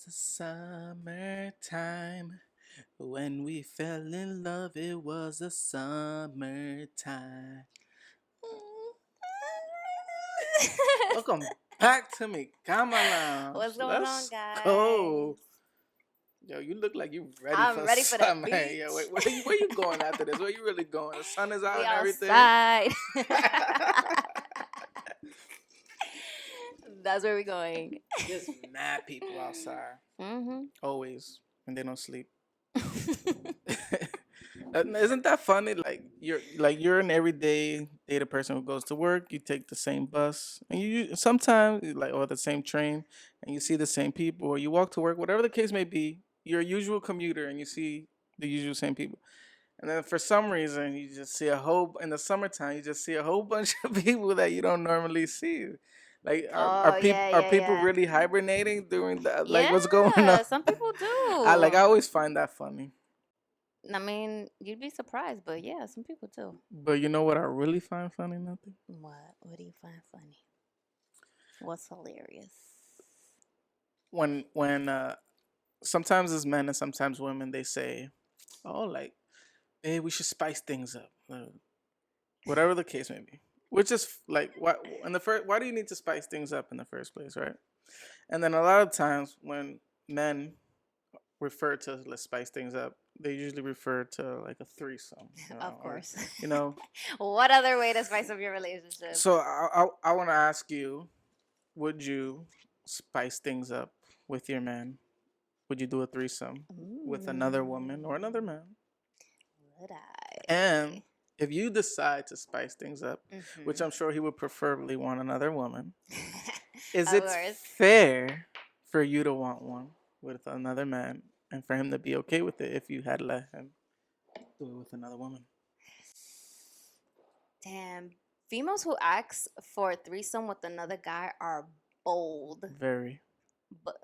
was the summertime. When we fell in love, it was the summertime. Welcome back to me, Cama Lounge. What's going on, Let's guys? go. Yo, you look like you ready I'm for ready for the summer. beach. Yeah, where you going after this? Where you really going? The sun is out We and everything. outside. That's where we're going. There's mad people outside. Mm-hmm. Always. And they don't sleep. Isn't that funny? You're an everyday data person who goes to work. You take the same bus, and you sometimes or the same train, and you see the same people, or you walk to work, whatever the case may be. You're a usual commuter, and you see the usual same people. And then for some reason, you just see in the summertime. You just see a whole bunch of people that you don't normally see. Like Oh, are people yeah. really hibernating during the Yeah, what's going on? some people do. I always find that funny. I mean, you'd be surprised, but yeah, some people do. But you know what I really find funny? Nothing. What? What do you find funny? What's hilarious? When sometimes as men and sometimes women they say, "Oh, like, hey, we should spice things up," whatever the case may be. Which is like, why do you need to spice things up in the first place, right? And then a lot of times when men refer to let's spice things up, they usually refer to like a threesome. Of course. Or. What other way to spice up your relationship? So I want to ask you, would you spice things up with your man? Would you do a threesome with another woman or another man? Would I? And if you decide to spice things up, which I'm sure he would preferably want another woman, is it fair for you to want one with another man and for him to be okay with it if you had let him do it with another woman? Damn. Females who ask for a threesome with another guy are bold. Very. But,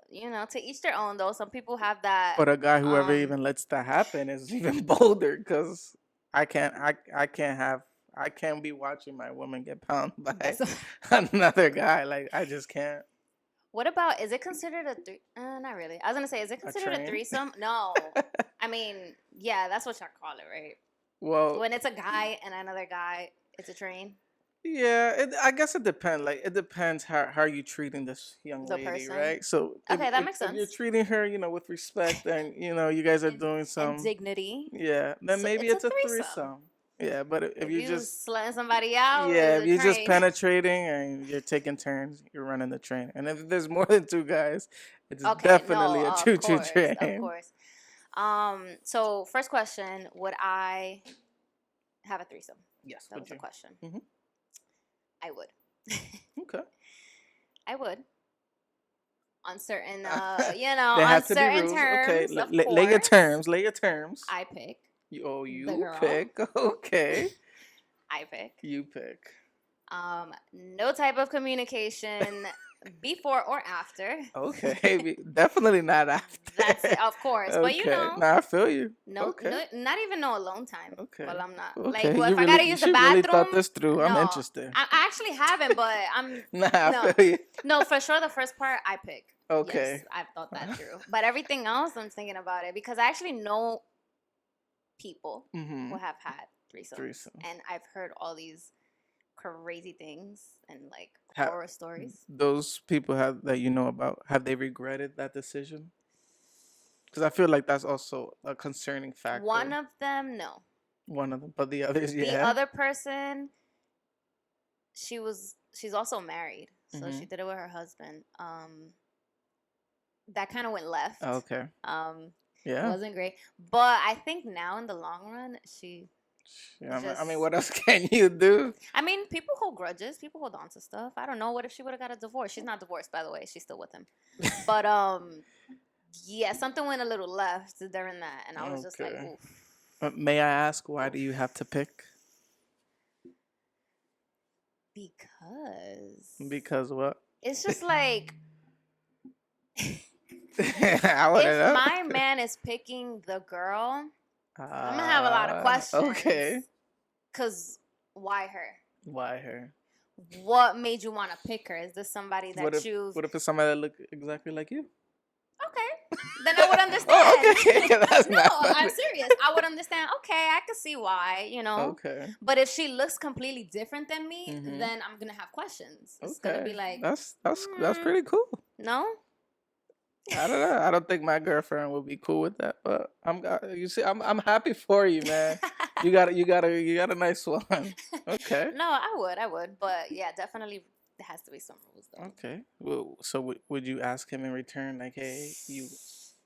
to each their own, though. Some people have that. But a guy who ever even lets that happen is even bolder because I can't be watching my woman get pounded by another guy. Like, I just can't. What about, is it considered not really. I was going to say, is it considered a threesome? No. I mean, yeah, that's what y'all call it, right? Well, when it's a guy and another guy, it's a train. Yeah, I guess it depends. Like, it depends how you treating this young lady, person. Right? So that makes sense. If you're treating her, with respect, and you guys are doing some and dignity. Yeah, then maybe it's a threesome. Yeah, but if you just slutting somebody out, yeah, if you're just penetrating and you're taking turns, you're running the train. And if there's more than two guys, it's definitely a choo-choo train. Of course. So first question: would I have a threesome? Yes, that was the question. Mm-hmm. I would. Okay. I would. On certain, on certain terms. Okay, lay your terms. Lay your terms. I pick. You pick. Okay. I pick. You pick. No type of communication before or after. Okay, definitely not after. That's it, of course. Okay. But I feel you. No, not even no alone time. Okay. Well, I'm not. Okay. Like, if I gotta use the bathroom. Really thought this through. I'm interested. I actually haven't, but I'm. I feel you. No, for sure. The first part, I pick. Okay. Yes, I've thought that through. But everything else, I'm thinking about it because I actually know people who have had threesomes. And I've heard all these crazy things and like horror stories. Those people have they regretted that decision? Because I feel like that's also a concerning factor. One of them, no. One of them, but the others, yeah. The other person, she's also married, so she did it with her husband. That kind of went left. Oh, okay. Yeah, it wasn't great, but I think now in the long run, I mean, what else can you do? I mean, people hold grudges. People hold on to stuff. I don't know. What if she would have got a divorce? She's not divorced, by the way. She's still with him. But yeah, something went a little left during that, and I was just like, oof. May I ask, why do you have to pick? Because what? It's just like if my man is picking the girl, I'm gonna have a lot of questions. Okay. Cause why her? Why her? What made you want to pick her? Is this somebody that What if it's somebody that look exactly like you? Okay, then I would understand. Oh, okay. That's No, not funny. I'm serious. I would understand. Okay, I could see why, you know. Okay. But if she looks completely different than me, then I'm gonna have questions. It's gonna be like, that's pretty cool. No. I don't know. I don't think my girlfriend would be cool with that, but I'm happy for you, man. You got a nice one. Okay. No, I would, but yeah, definitely there has to be some rules though. Okay. Well, so would you ask him in return, like, hey,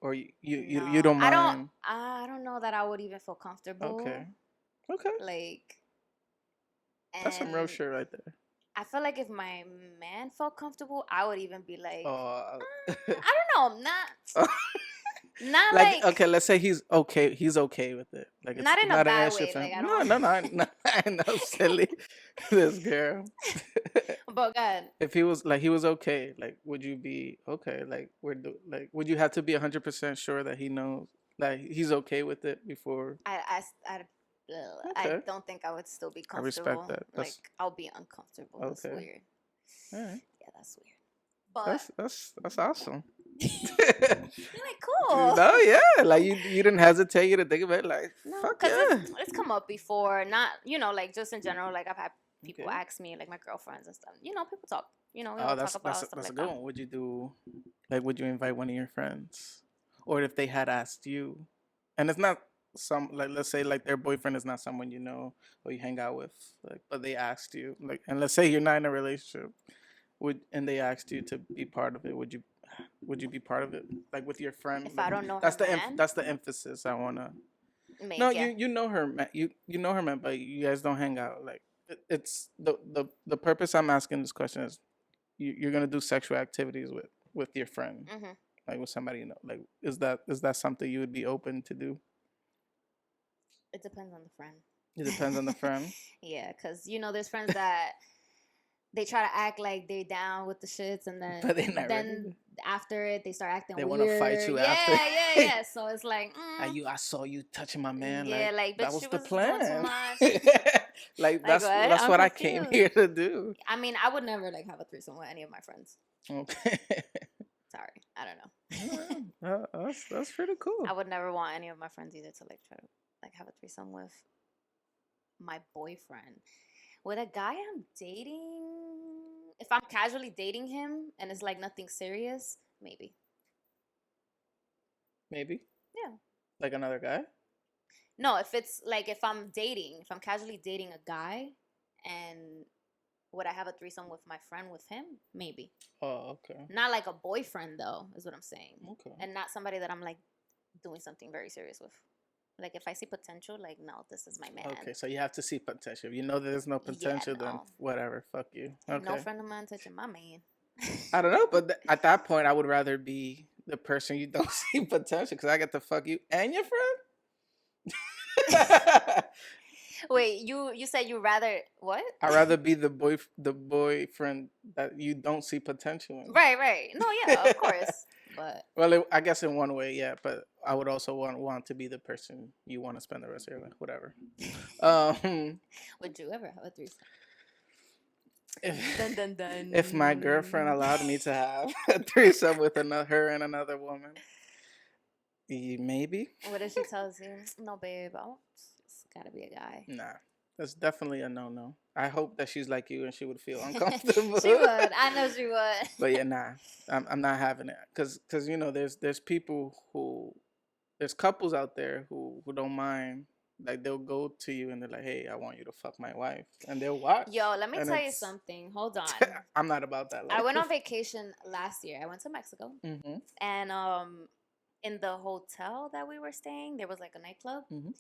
or you No, don't mind? I don't know that I would even feel comfortable. Okay. Okay. Like, That's some real shit right there. I feel like if my man felt comfortable, I would even be like, I don't know, not like okay. Let's say he's okay. He's okay with it. Like it's not in a not an bad issue way. for Like him. I don't. No. I know, silly. This girl. But God, If he was okay, like, would you be okay? Like, would you have to be 100% sure that he knows, like, he's okay with it before? I don't think I would still be comfortable. I respect that. Like I'll be uncomfortable. Okay. That's weird. All right. Yeah, that's weird. But that's awesome. You're like, cool. No, yeah, like you didn't hesitate, you didn't think about it, like, no, fuck yeah. yeah. It's come up before, not like just in general. Like I've had people ask me, like my girlfriends and stuff. People talk. We don't talk about stuff that's like a good one. Would you do, like, would you invite one of your friends, or if they had asked you, and it's not some, like, let's say like their boyfriend is not someone you know or you hang out with, like, but they asked you, like, and let's say you're not in a relationship, and they asked you to be part of it, would you be part of it, like, with your friend? If I don't know that's her the man? that's the emphasis I wanna. Make, No, yeah. you know her, man. You know her, man, but you guys don't hang out. Like, it's the purpose I'm asking this question is you're gonna do sexual activities with your friend, like with somebody you know. Like, is that something you would be open to do? It depends on the friend. It depends on the friend. Yeah, because there's friends that they try to act like they down with the shits, and then but then after it they start acting they weird. They want to fight you after. Yeah. So it's like, I saw you touching my man. Yeah, like that was the plan. Too much. Like that's what I came here to do. I mean, I would never have a threesome with any of my friends. Okay. Sorry, I don't know. That's pretty cool. I would never want any of my friends either to try to have a threesome with my boyfriend. With a guy I'm dating, if I'm casually dating him and it's like nothing serious, maybe. Maybe? Yeah. Like another guy? No, if I'm casually dating a guy and would I have a threesome with my friend with him? Maybe. Oh, okay. Not like a boyfriend though, is what I'm saying. Okay. And not somebody that I'm like doing something very serious with. Like if I see potential, like no, this is my man. Okay, so you have to see potential. If you know there's no potential, then whatever, fuck you. Okay. No friend of mine touching my man. I don't know, but at that point, I would rather be the person you don't see potential because I get to fuck you and your friend. Wait, you said you rather what? I'd rather be the boyfriend that you don't see potential in. Right. No, yeah, of course. But I guess in one way, yeah. But I would also want to be the person you want to spend the rest of your life, whatever. Would you ever have a threesome? If my girlfriend allowed me to have a threesome with her and another woman, maybe. What if she tells you, "No, babe, it's gotta be a guy"? Nah. That's definitely a no. I hope that she's like you and she would feel uncomfortable. She would. I know she would. But yeah, nah. I'm not having it. Cause there's people there's couples out there who don't mind. Like they'll go to you and they're like, hey, I want you to fuck my wife. And they'll watch. Yo, let me tell you something. Hold on. I'm not about that life. I went on vacation last year. I went to Mexico. Mm-hmm. And in the hotel that we were staying, there was like a nightclub. Mm-hmm.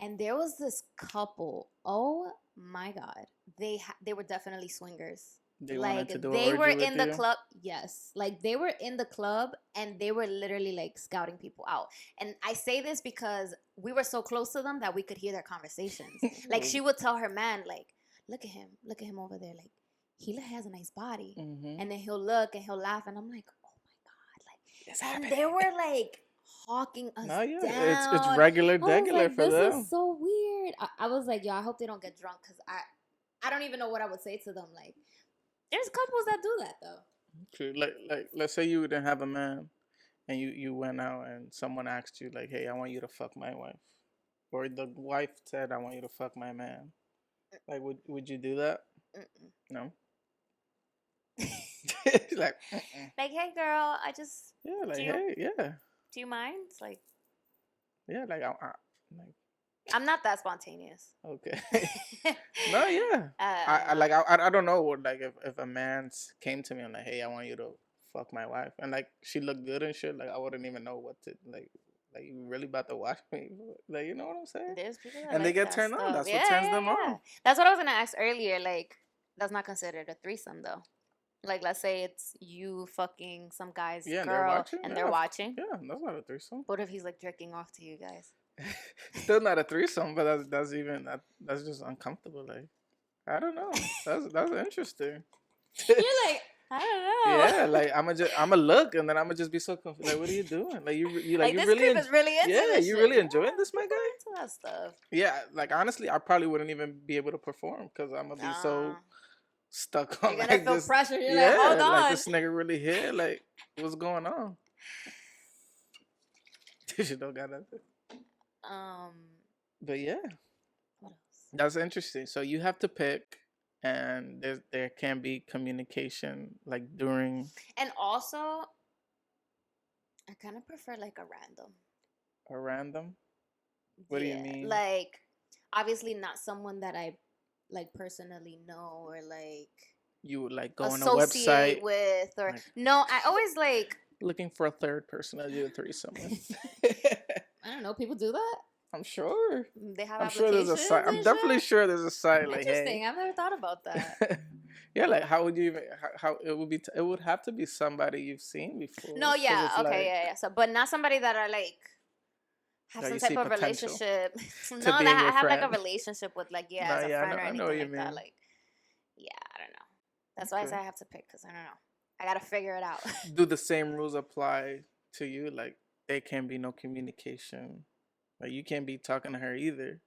And there was this couple. Oh my God. They were definitely swingers. They wanted to do they were in the you? club. Yes. Like they were in the club and they were literally like scouting people out. And I say this because we were so close to them that we could hear their conversations. Like she would tell her man, like, look at him over there. Like he has a nice body. Mm-hmm. And then he'll look and he'll laugh. And I'm like, oh my God. Like, it's and happening. they were like hawking us down. It's regular like, for them. This is so weird. I was like, yo, I hope they don't get drunk because I don't even know what I would say to them. Like, there's couples that do that though. True. Like let's say you didn't have a man and you went out and someone asked you like, "Hey, I want you to fuck my wife," or the wife said, "I want you to fuck my man," like would you do that? Mm-mm. No. Like, like, hey girl, I just yeah, like, do you hey, yeah, do you mind? Like, yeah, like, like, I'm not that spontaneous. okay. No, yeah. I don't know what, like, if a man came to me and like, hey, I want you to fuck my wife, and like she looked good and shit, like I wouldn't even know what to like you really about to watch me, like, you know what I'm saying? There's people that And they like get that turned on. stuff. That's Yeah, what turns yeah, them yeah. on. That's what I was gonna ask earlier. Like, that's not considered a threesome though. Like, let's say it's you fucking some guy's Yeah, and they're girl watching. and Yeah, they're watching. yeah, that's not a threesome. What if he's like jerking off to you guys? Still not a threesome, but that's just uncomfortable. Like, I don't know. That's interesting. You're like, I don't know. Yeah, like I'ma look, and then I'ma just be so confused. Like, what are you doing? Like you like you this really creep is really into yeah, this you shit. really enjoying this, my People guy? into that stuff. Yeah, like honestly, I probably wouldn't even be able to perform because I'm gonna be so stuck on You're gonna like feel this. pressure. You're Yeah, like, hold on. like this nigga really here. Like, what's going on? You don't got nothing. But yeah, what else? that's interesting. So you have to pick, and there can be communication like during. And also, I kind of prefer like a random. A random? What do you mean? Like, obviously not someone that I like personally know or like you would like go on a associate website with, or like, no, I always like looking for a third person to do a threesome with. I don't know, people do that. I'm sure. They have I'm sure there's a site. I'm definitely sure there's a site like, interesting. hey. I've never thought about that. Yeah, like how would you even how it would be? It would have to be somebody you've seen before. No, yeah, okay, like, yeah. So, but not somebody that are like have some type of relationship. No, that I have like a relationship with, like, yeah, as a friend or anything like that. Like, yeah, I don't know. That's why I say I have to pick, because I don't know. I gotta figure it out. Do the same rules apply to you? Like, there can be no communication. Like, you can't be talking to her either.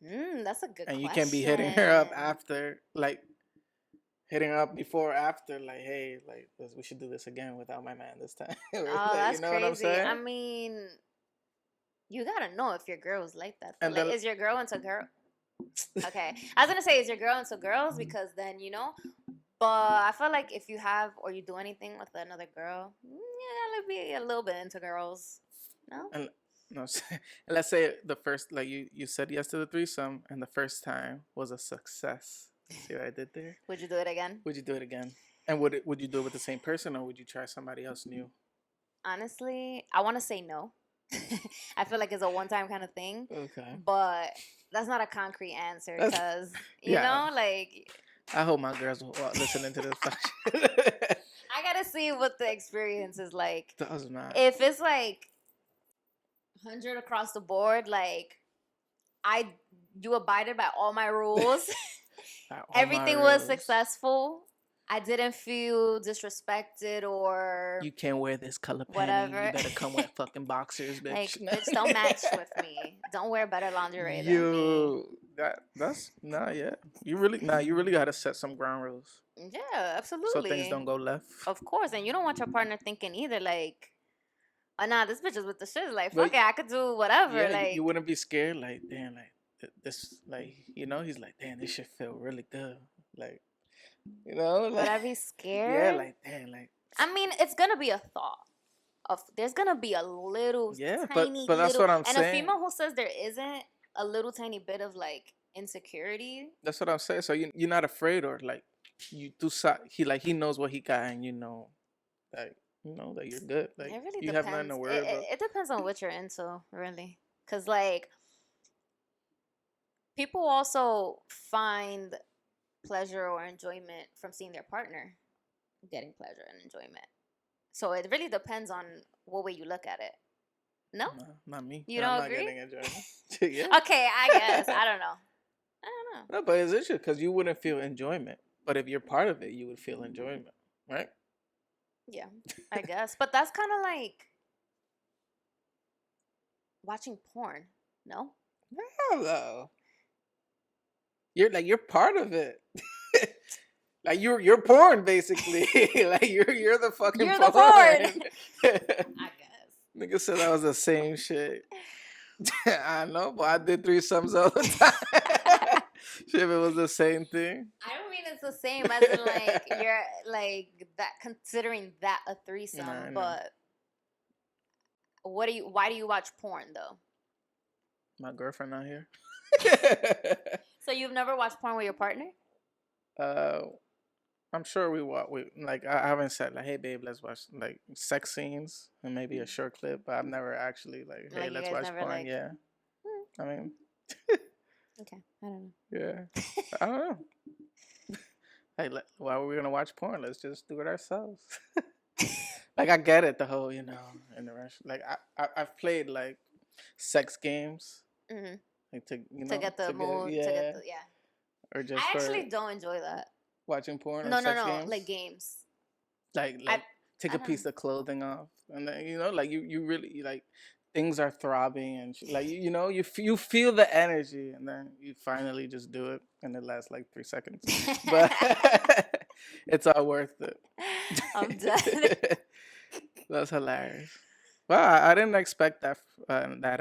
That's a good question. And you can't be hitting her up after, like, hitting her up before or after, like, hey, like, we should do this again without my man this time. Oh, like, that's you know crazy. What I'm saying? I mean, you gotta know if your girl's like that. And like, is your girl into girl? Okay, I was gonna say, is your girl into girls? Because then, you know. But I feel like if you have or you do anything with another girl, yeah, let's be a little bit into girls. No. And, no, let's say the first, like you said yes to the threesome, and the first time was a success. See what I did there? Would you do it again? Would you do it again? And would you do it with the same person, or would you try somebody else new? Honestly, I want to say no. I feel like it's a one-time kind of thing. Okay. But that's not a concrete answer, because you know, like. I hope my girls will listening to this. I gotta see what the experience is like. Doesn't matter. If it's like 100 across the board, like you abided by all my rules. Everything was successful. I didn't feel disrespected or you can't wear this color panty. Whatever. You better come with fucking boxers, bitch. Like, bitch, don't match with me. Don't wear better lingerie than me. That's yeah. You really gotta set some ground rules. Yeah, absolutely. So things don't go left. Of course, and you don't want your partner thinking either, like, oh nah, this bitch is with the shit. Like, fuck it, I could do whatever. Yeah, like, you wouldn't be scared, like, damn, like this, like, you know, he's like, damn, this shit feel really good, like, you know, like, would I be scared? Yeah, like, damn, like. I mean, it's gonna be a thought. There's gonna be a little, tiny, but that's little, what I'm and saying. And a female who says there isn't a little tiny bit of like insecurity. That's what I'm saying. So you're not afraid, or like you do. He knows what he got, and you know, like, you know that you're good. Like, it really you depends. have nothing to worry about. It depends on what you're into, really, because like people also find pleasure or enjoyment from seeing their partner getting pleasure and enjoyment. So it really depends on what way you look at it. No, not me. You don't I'm agree? not getting enjoyment. Yeah. Okay, I guess. I don't know. No, but it's interesting because you wouldn't feel enjoyment, but if you're part of it, you would feel enjoyment, right? Yeah, I guess. But that's kind of like watching porn. No. No. You're part of it. Like you're porn basically. Like you're the fucking You're porn. the porn. I guess. Nigga said that was the same shit. I know, but I did threesomes all the time. Shit, if it was the same thing. I don't mean it's the same as in like you're like that considering that a threesome, Nah, I know. but why do you watch porn though? My girlfriend not here. So you've never watched porn with your partner? I'm sure we like I haven't said like, hey babe, let's watch like sex scenes and maybe a short clip, but I've never actually like, hey, Like you let's guys watch never porn. like. Yeah, I mean, Okay, I don't know. yeah, I don't know. Hey, why were we gonna watch porn? Let's just do it ourselves. Like I get it, the whole interaction. Like I've played like sex games, like to get the mood, yeah, to get the yeah. or just I for actually don't enjoy that. watching porn No, or sex games. like games. Like take a piece of clothing off, and then like you really like things are throbbing and like you feel the energy, and then you finally just do it, and it lasts like 3 seconds, but it's all worth it. I'm done. That's hilarious. Well, I didn't expect that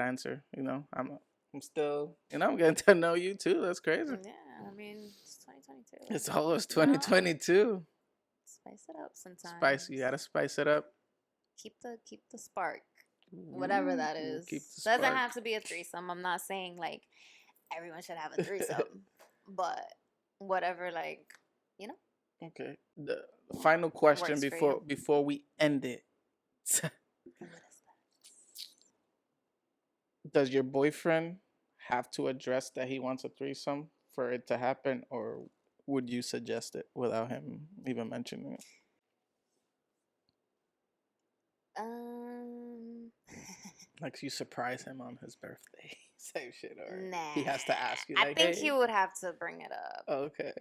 answer. I'm still I'm getting to know you too. That's crazy. Yeah, I mean it's 2022. It's always 2022. Spice it up sometimes. Spice, you gotta spice it up. Keep the spark, whatever that is. Doesn't have to be a threesome. I'm not saying like everyone should have a threesome, but whatever, like Okay. The final question before we end it. What is that? Does your boyfriend have to address that he wants a threesome for it to happen, or would you suggest it without him even mentioning it? Like you surprise him on his birthday, same shit, or he has to ask you. Like, I think he would have to bring it up. Oh, okay.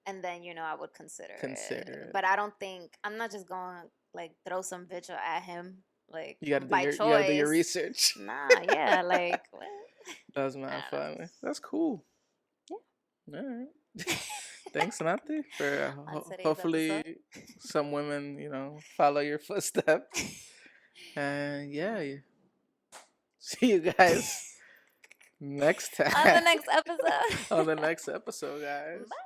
And then I would consider it. But I don't think I'm not just going to like throw some bitch at him like you gotta by choice. You gotta do your research. Nah, yeah, like what? That's my fun. That's cool. Yeah. All right. Thanks, Nati, for hopefully episode. Some women, follow your footsteps. And yeah, see you guys next time. On the next episode. On the next episode, guys. Bye.